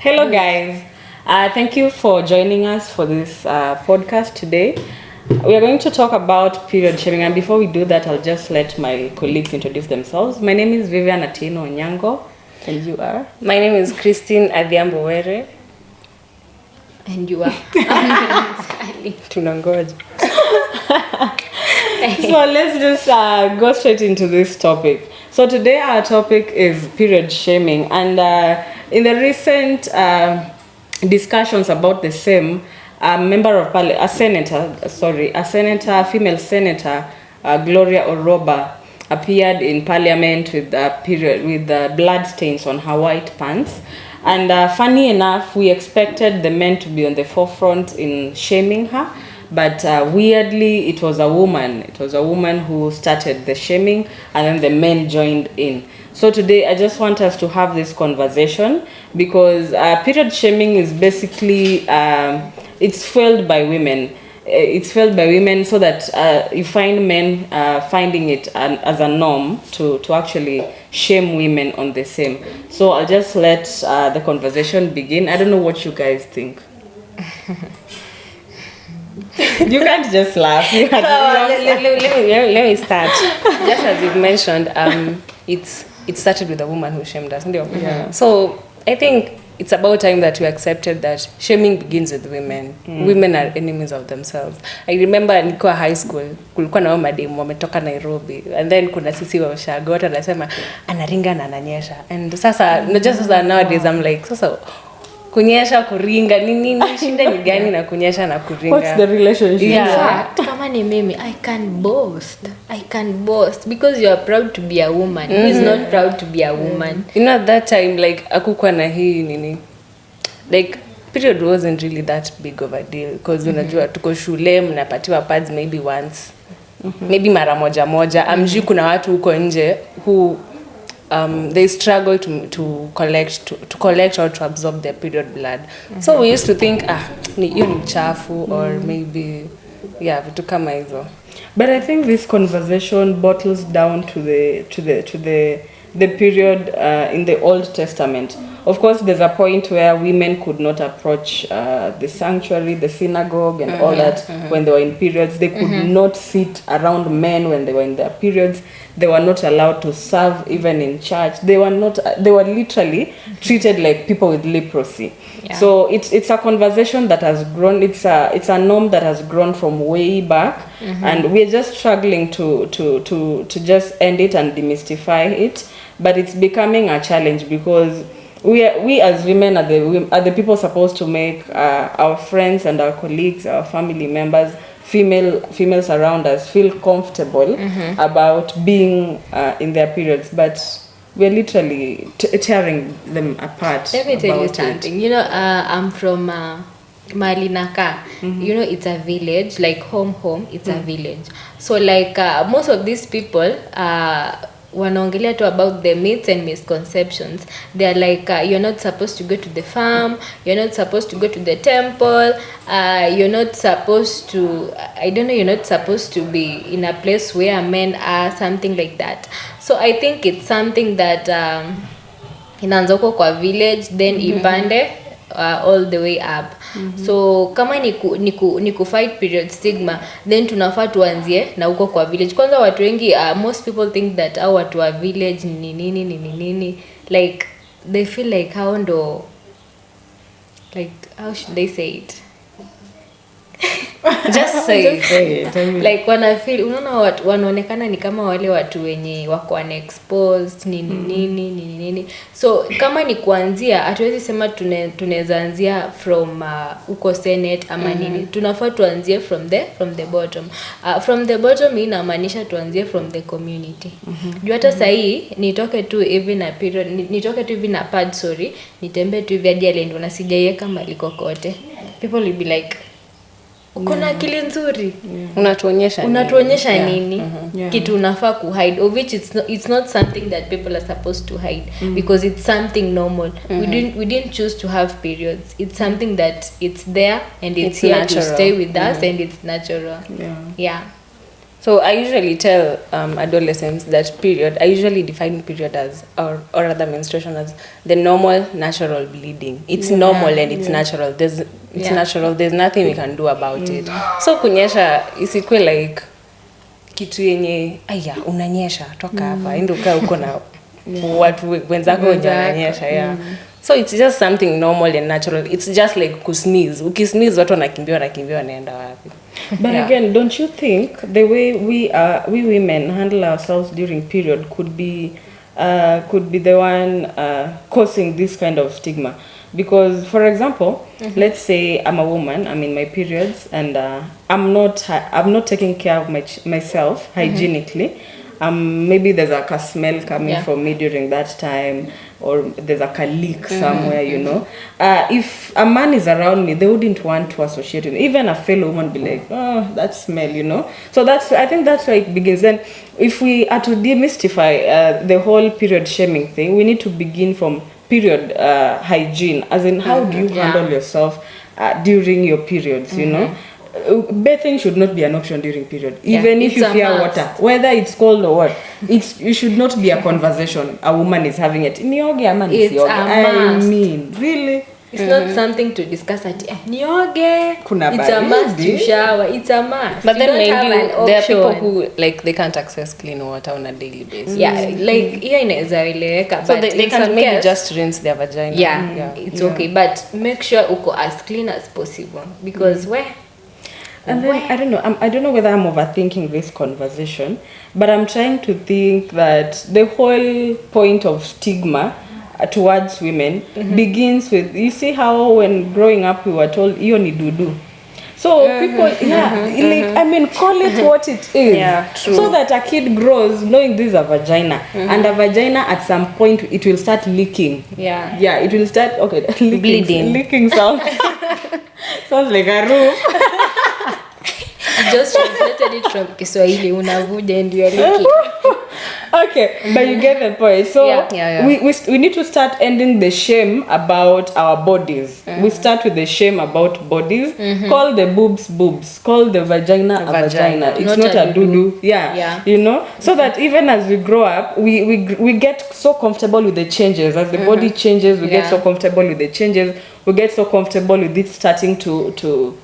Hello, guys. Thank you for joining us for this podcast today. We are going to talk about period shaming, and before we do that, I'll just let my colleagues introduce themselves. My name is Vivian Atino Onyango, and you are? My name is Christine Adhiambo Were. And you are? Tunangoja. So let's just go straight into this topic. So today our topic is period shaming, and in the recent discussions about the same, a female senator, Gloria Oroba, appeared in parliament with blood stains on her white pants. And funny enough, we expected the men to be on the forefront in shaming her. But weirdly, it was a woman. It was a woman who started the shaming, and then the men joined in. So today, I just want us to have this conversation because period shaming is basically, it's fueled by women. It's fueled by women so that you find men finding it as a norm to actually shame women on the same. So I'll just let the conversation begin. I don't know what you guys think. You can't just laugh. Let me start. Just as you've mentioned, it started with a woman who shamed us. Yeah. So I think it's about time that we accepted that shaming begins with women. Women are enemies of themselves. I remember nilikuwa high school, kulikuwa na mademu wametoka Nairobi, and then kuna sisi wa Ushago watu wanasema anaringa na ananyesha. And sasa nowadays I'm like, sasa kunyesha kuringa nini shida ni gani na kunyesha na kuringa? What's the relationship? Yeah. Kama ni mimi, I can boast because you are proud to be a woman. Who is not proud to be a woman? You know, at that time, like akukuwa na hii nini, like period wasn't really that big of a deal because unajua tuko shule mnapatiwa pads maybe once, maybe mara moja. Amjui kuna watu huko nje who they struggle to collect or to absorb their period blood. So we used to think hiyo ni chafu or maybe vitu kama hizo. But I think this conversation bottles down to the period in the Old Testament. Of course, there's a point where women could not approach the sanctuary, the synagogue, and all that when they were in periods. They could not sit around men when they were in their periods. They were not allowed to serve even in church. They were literally treated like people with leprosy. Yeah. So it's a conversation that has grown. It's a norm that has grown from way back, and we're just struggling to just end it and demystify it. But it's becoming a challenge because we as women are the people supposed to make our friends and our colleagues, our family members, females around us feel comfortable about being in their periods, but we're literally tearing them apart. Let me tell you something. You know, I'm from Malinaka. You know, it's a village, like home. It's a village. So like most of these people wanaongelea tu about the myths and misconceptions. They're like, you're not supposed to go to the farm, you're not supposed to go to the temple, you're not supposed to, you're not supposed to be in a place where men are, something like that. So I think it's something that inaanza huko kwa village, then ipande all the way up. So kama ni ku fight period stigma, then tunafaa tuanzie na huko kwa village. Kwanza watu wengi most people think that watu wa village ni nini, like they feel like how should they say it? Just say it. Like wana feel, unaona watu wanaonekana ni kama wale watu wenye wako unexposed nini. So kama ni kuanzia, hatuwezi sema tunaweza anzia from uko Senate ama nini. Tunafaa tuanzie from the bottom. From the bottom inamaanisha tuanzie from the community. Juu hata sahi nitoke tu hivi na period, nitoke tu hivi na pad, nitembe tu hivi hadi alendo na sijaiweka mali kokote. People will be like, kuna akili nzuri, unatuonyesha nini? Kitu unafaa ku hide, of which it's not something that people are supposed to hide, because it's something normal. We didn't choose to have periods. It's something that it's there and it's here natural to stay with us, and it's natural. Yeah. So I usually tell adolescents that period, I usually define period as, or rather menstruation as the normal natural bleeding. It's normal and it's natural. It's natural. There's nothing we can do about it. So kunyesha isikuwe like kitu yenye aya unanyesha toka hapa endo kaa uko na watu wenzako wananyesha So it's just something normal and natural. It's just like kusneeze. Ukisneeze watu wanakimbia wanaenda wapi. But again, don't you think the way we women handle ourselves during period could be the one causing this kind of stigma? Because, for example, let's say I'm a woman, I'm in my periods, and I'm not taking care of myself hygienically. Maybe there's like a smell coming from me during that time, or there's like a leak somewhere, you know. If a man is around me, they wouldn't want to associate with me. Even a fellow woman be like, oh, that smell, you know. So I think that's where it begins. Then if we are to demystify the whole period shaming thing, we need to begin from period hygiene, as in how do you handle yourself during your periods, you know. Bathing should not be an option during period, even if you fear water, whether it's cold or what. You should not be a conversation a woman is having it. Nioge ama nisioge. I mean, really, it's not something to discuss at nioge. It's a must to shower. It's a must. But then maybe there are people who like they can't access clean water on a daily basis. Like hiyo inaweza eleweka, so they can maybe just rinse their vagina. It's okay, but make sure uko as clean as possible, because and then I don't know whether I'm overthinking this conversation, but I'm trying to think that the whole point of stigma towards women begins with, you see how when growing up we were told iyo ni dudu. So people, like, I mean, call it what it is. True. So that a kid grows knowing this is a vagina, and a vagina at some point it will start leaking. It will start leaking sound. Sounds like a roof. Just translated it from Kiswahili, unavuja and you are leaking. Okay, but you get the point. So we need to start ending the shame about our bodies. We start with the shame about bodies. Call the boobs. Call the vagina a vagina. It's not a doo-doo. You know? So that even as we grow up, we get so comfortable with the changes. As the body changes, we get so comfortable with the changes. We get so comfortable with it starting to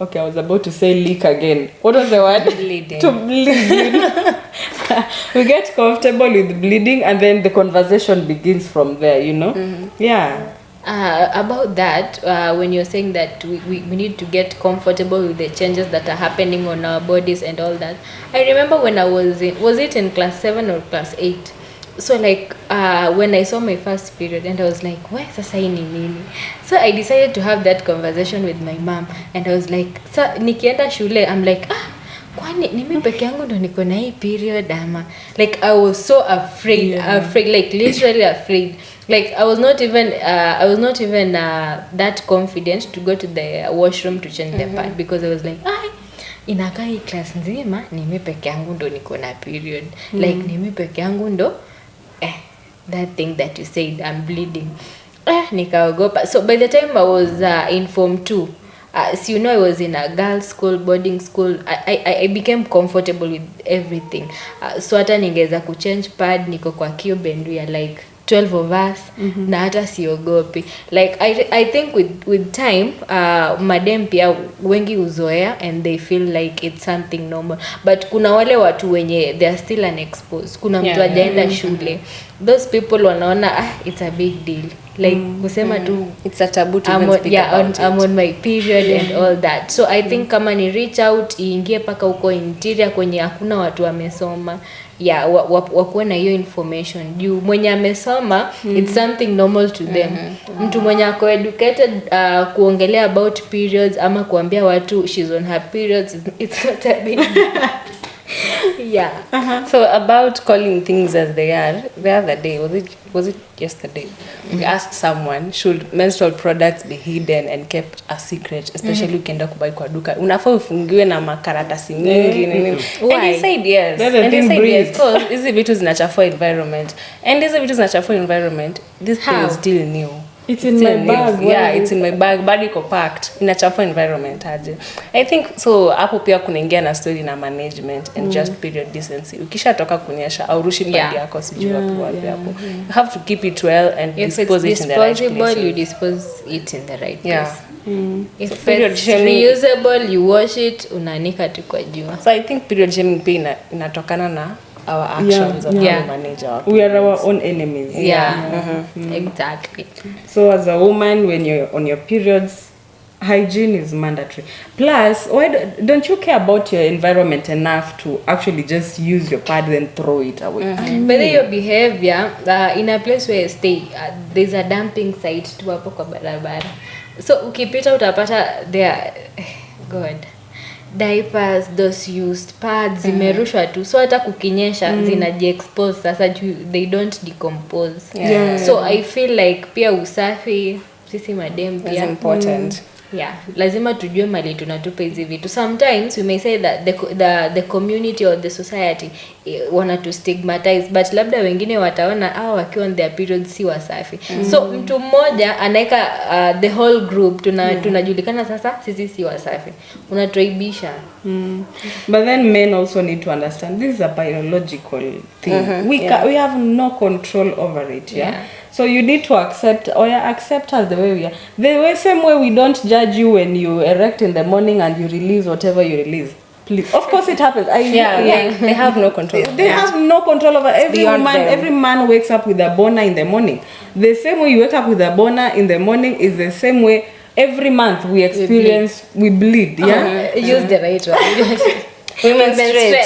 okay, I was about to say leak again. What was the word? Bleeding. To bleed. We get comfortable with bleeding, and then the conversation begins from there, you know? About that, when you're saying that we need to get comfortable with the changes that are happening on our bodies and all that, I remember when I was it in class 7 or class 8? So like when I saw my first period, and I was like, why sasa hii ni nini? So I decided to have that conversation with my mom, and I was like, sa nikienda shule, I'm like, kwani ni mimi peke yangu ndo niko na hii period ama? Like I was so afraid, like literally afraid. Like I was not even that confident to go to the washroom to change the pad, because I was like, inakaa hii class nzima ni mimi peke yangu ndo niko na period. Like ni mimi peke yangu ndo that thing that you said, I'm bleeding. Nikaogopa. So by the time I was in Form 2, so you know I was in a girls school, boarding school, I became comfortable with everything. So hata ningeza kuchange pad, niko kwa cube and we are like 12 of us, na hata siogopi. Like I think with time madem pia wengi uzoea and they feel like it's something normal, but kuna wale watu wenye they are still unexposed. Kuna mtu hajaenda shule, those people wanaona it's a big deal, like kusema tu it's a taboo to even speak about it. I'm on my period and all that. So I think kama ni reach out, iingie paka uko interior kwenye hakuna watu wamesoma, wakuwe na hiyo information. Juu mwenye amesoma, it's something normal to them. Mtu mwenye ako educated kuongelea about periods ama kuambia watu she's on her periods, it's not a big deal. So about calling things as they are, the other day, was it yesterday, we asked someone, should menstrual products be hidden and kept a secret, especially ukienda kubai kwa duka, unafaa ufungiwe na makaratasi mingi nini? And he said yes. And he said yes, because hizi vitu zinachafua environment, and hizi vitu zinachafua environment, this thing is still new. It's in my bag. Yeah, it's in my bag, bado iko packed. Inachafua environment aje. I think so hapo pia kunaingia na story na management and just period decency. Ukishatoka kunyesha au rushi padi yako sijui wapi hapo. You have to keep it well and dispose it in the right place. If it's disposable, you dispose it in the right place. If So period it's shaming, reusable, you wash it, unaanika tu kwa jua. so I think period shaming pia inatokana na our actions of how we manage our We are our own enemies. Exactly. So as a woman, when you're on your periods, hygiene is mandatory. Plus, don't you care about your environment enough to actually just use your pad and throw it away? But then your behavior in a place where you stay, there's a dumping site tu hapo kwa barabara. So ukipita utapata there, God, diapers, those used pads zimerushwa tu, so hata kukinyesha zinajiexpose sasa they don't decompose. So I feel like pia usafi sisi madem pia is important. Yeah, lazima tujue mali tunatupa hizi vitu. Sometimes we may say that the community or the society wana to stigmatize, but labda wengine wataona wakiwa on their periods si wasafi. So mtu mmoja anaika the whole group tunajulikana sasa sisi si wasafi. Unatuaibisha. But then men also need to understand this is a biological thing. We have no control over it. Yeah. So you need to accept us the way we are. The same way we don't judge you when you erect in the morning and you release whatever you release. Please. Of course it happens. They have no control. They have no control over every woman. Every man wakes up with a boner in the morning. The same way you wake up with a boner in the morning is the same way every month we experience we bleed. Yeah. Use the right word. We menstruate.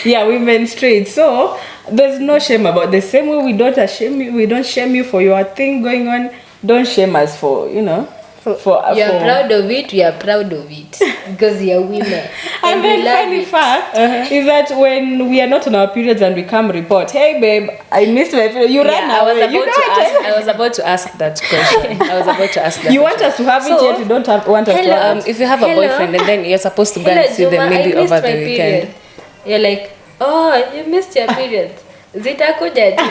Yeah, we menstruate. So there's no shame about the same way we don't shame you for your thing going on. Don't shame us for you're proud of it. We are proud of it because you're women. And then funny fact is that when we are not on our periods and we come report, hey babe, I missed my period. You ran away. I was about to ask that question. You want us to have it yet? You don't want us to have it. If you have a boyfriend and then you're supposed to go and see them maybe over the weekend. You're like, oh, you missed your period. Zitakuja tu.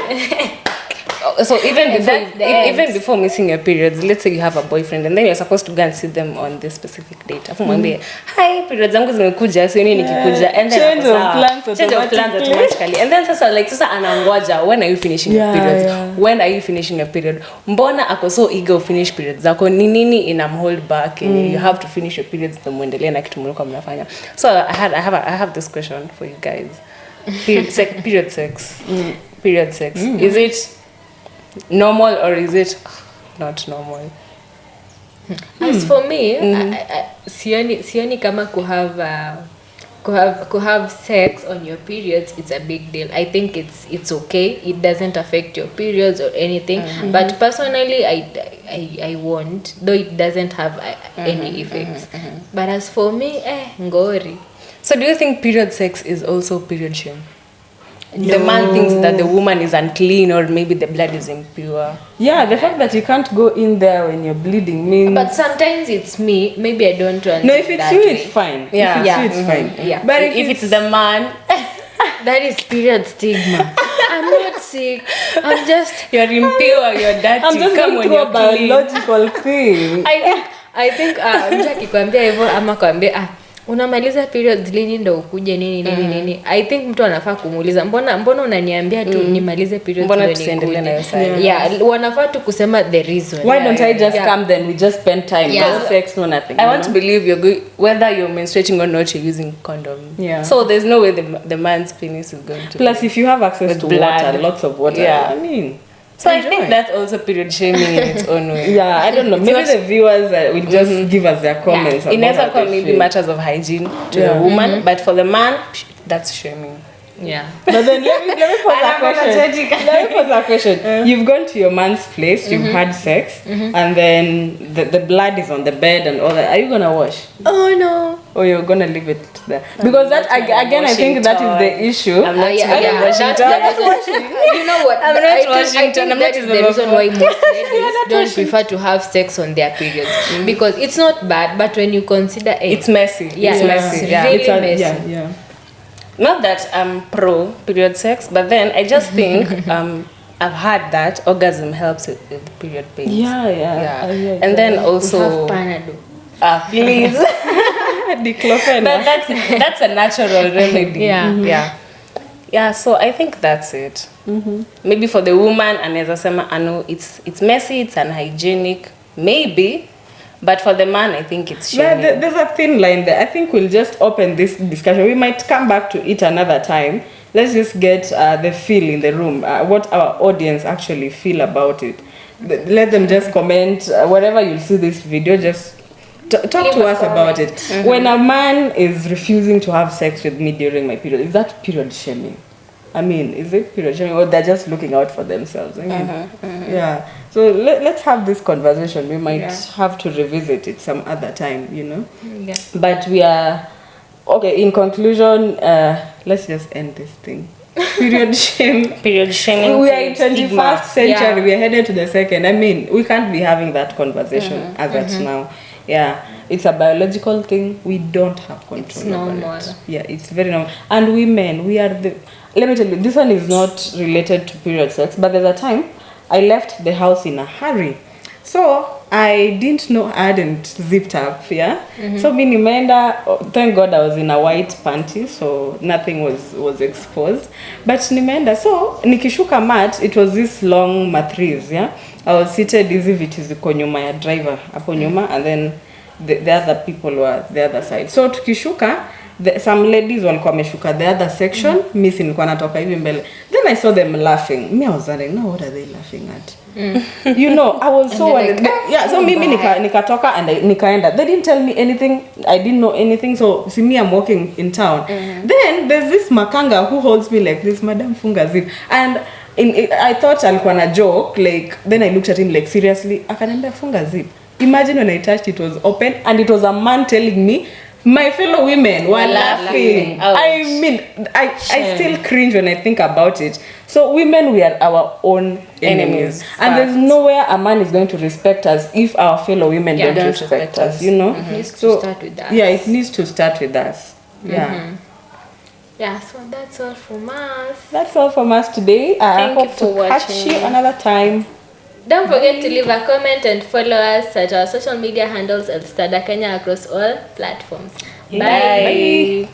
So even before missing your periods, let's say you have a boyfriend and then you're supposed to go and see them on this specific date. Afu mwambie, hi, periods zangu zimekuja, so mimi nikikuja, and then change of plans automatically. And then sasa anangoja, when are you finishing your periods? When are you finishing your period? Mbona ako so eager to finish periods zako? Ni nini hold back? You have to finish your periods to muendelee na kitu mlikuwa mnafanya. So I have this question for you guys. Period sex. Is it normal or is it not normal? As for me, sioni kama have sex on your periods it's a big deal. I think it's okay. It doesn't affect your periods or anything. But personally, I won't, though it doesn't have any effects. But as for me, ngori. So do you think period sex is also period shame? No. The man thinks that the woman is unclean or maybe the blood is impure. Yeah, the fact that you can't go in there when you're bleeding means... But sometimes it's me. Maybe I don't want. No, if it's you, it's fine. Yeah. If it's you, it's fine. Yeah. But if it's the man... that is period stigma. I'm not sick. I'm just... You're impure, you're dirty. I'm just going through a biological thing. I think mtu akikwambia hivyo ama kwambia unamaliza periods lini ndo ukuje nini. I think mtu anafaa kumuuliza mbona unaniambia tu nimalize periods mbona tusiendelee na hiyo side. Yeah, wanafaa tu kusema the reason. Why don't I just come then we just spend time, no sex, no nothing. I want to believe whether you're menstruating or not, you're using condom. Yeah. So there's no way the man's penis is going to. Plus if you have access to blood. water, lots of water. Yeah. I mean, so enjoy. I think that's also period shaming in its own way. Yeah, I don't know. Maybe the viewers will just give us their comments. Yeah. It never come maybe matters of hygiene to the woman, but for the man, that's shaming. Yeah. But then let me pose a question. You've gone to your man's place, you've had sex, and then the blood is on the bed and all that. Are you gonna wash? Oh no. Or you're gonna leave it there? Because that again, I think that is the issue. I'm not washing. You know what? I'm not washing. I think that is the reason why most ladies don't prefer to have sex on their periods because it's not bad, but when you consider it's messy. Yeah, it's messy. Really messy. Yeah. Not that I'm pro period sex, but then I just think I've heard that orgasm helps with period pains. Yeah. And then We have also, Panadol. please. Diclofenac. That's a natural remedy. Yeah, so I think that's it. Maybe for the woman, anaweza sema ano it's messy, it's unhygienic, maybe, but for the man I think it's Yeah, shaming. there's a thin line there. I think we'll just open this discussion. We might come back to it another time. Let's just get the feel in the room, what our audience actually feel about it. Let them just comment wherever you see this video. Just talk Leave to a us comment. about it. When a man is refusing to have sex with me during my period, is that period shaming? I mean, is it period shaming, or they're just looking out for themselves? I mean, yeah. So let's have this conversation. We might have to revisit it some other time, you know. Yeah. But we are okay. In conclusion, let's just end this thing. Period shame. Period shaming. We are in 21st century. Yeah. We are headed to the second. I mean, we can't be having that conversation as at now. Yeah, it's a biological thing. We don't have control It's over normal. it. Yeah, it's very normal. And women, we are the. Let me tell you, this one is not related to period sex, but there's a time I left the house in a hurry. So I didn't know I hadn't zipped up, yeah. So me nimeenda, thank God I was in a white panty, so nothing was exposed. But nimeenda, so nikishuka mat, it was this long matriz, yeah. I was seated hizi viti ziko nyuma ya driver hapo nyuma, and then the other people were the other side. So tukishuka, some ladies walikuwa wameshuka the other section, mimi si nilikuwa natoka hivi mbele. Then I saw them laughing. Me, I was wondering, no, what are they laughing at? You know, I was so they're like, yeah, so mimi nikatoka and nikaenda. They didn't tell me anything. I didn't know anything. So see me, I'm walking in town. Then there's this makanga who holds me like this, Madam Funga zip. And I thought alikuwa na joke, like, then I looked at him like, seriously, akaniambia funga zip. Imagine when I touched it was open, and it was a man telling me. My fellow women were laughing. Ouch. I mean, I still cringe when I think about it. So women, we are our own enemies. And there's nowhere a man is going to respect us if our fellow women don't respect us, you know? It needs to So, start with us. yeah, it needs to start with us. Yeah. Yeah, so that's all from us. That's all from us today. I Thank you hope for to catch watching. you another time. Don't forget to leave a comment and follow us at our social media handles at Stada Kenya across all platforms. Bye. Bye.